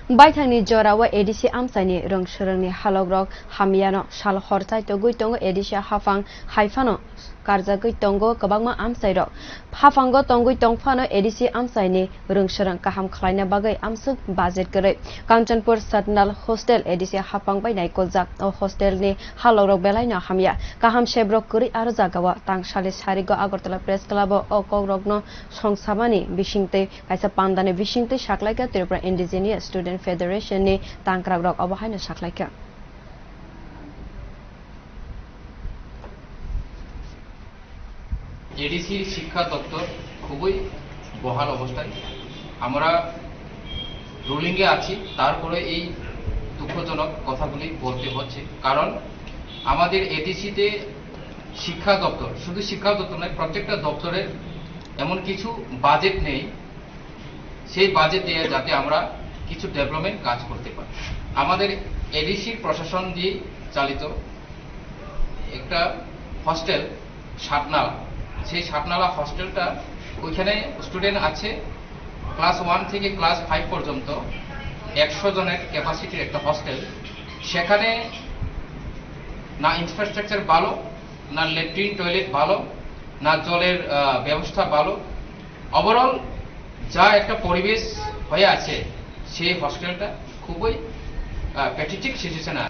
Baithangni jora wa edisi amchaini rwng halok rok hamya no sal hor chaitukgwi tongo edisi haphang phano karjakgwi tongo kwbangma amchai rok haphango tongwi tong phano edisi amchaini rwng kaham khwlaina bagwi amsuk budget gori kanchanpur satnal hostel edisi haphang bai naikuljak o hostel ni halok rok belaino hamya kaham sebrok kuri aro jagawa tangsali sarigo agartala press club o kokrokno songsamani bisingte kaisa panda ni bisingte saklaika tripura indigenous student federation ni tangkrag rok obahaino saklaika ADC শিক্ষা দপ্তর খুবই বহাল অবস্থায় আমরা রুলিংয়ে আছি তারপরে এই দুঃখজনক কথাগুলি বলতে হচ্ছে কারণ আমাদের এডিসিতে শিক্ষা দপ্তর শুধু শিক্ষা দপ্তর নয় প্রত্যেকটা দপ্তরের এমন কিছু বাজেট নেই সেই বাজেট দিয়ে যাতে আমরা কিছু ডেভেলপমেন্ট কাজ করতে পারি আমাদের এডিসির প্রশাসন দিয়ে চালিত একটা হস্টেল satnal সেই satnala হস্টেলটা ওইখানে স্টুডেন্ট আছে ক্লাস 1 থেকে ক্লাস 5 পর্যন্ত 100 জনের ক্যাপাসিটির একটা হস্টেল সেখানে না ইনফ্রাস্ট্রাকচার ভালো না ল্যাট্রিন টয়লেট ভালো না জলের ব্যবস্থা ভালো ওভারঅল যা একটা পরিবেশ হয়ে আছে সেই হস্টেলটা খুবই প্যাথেটিক সিচুয়েশনে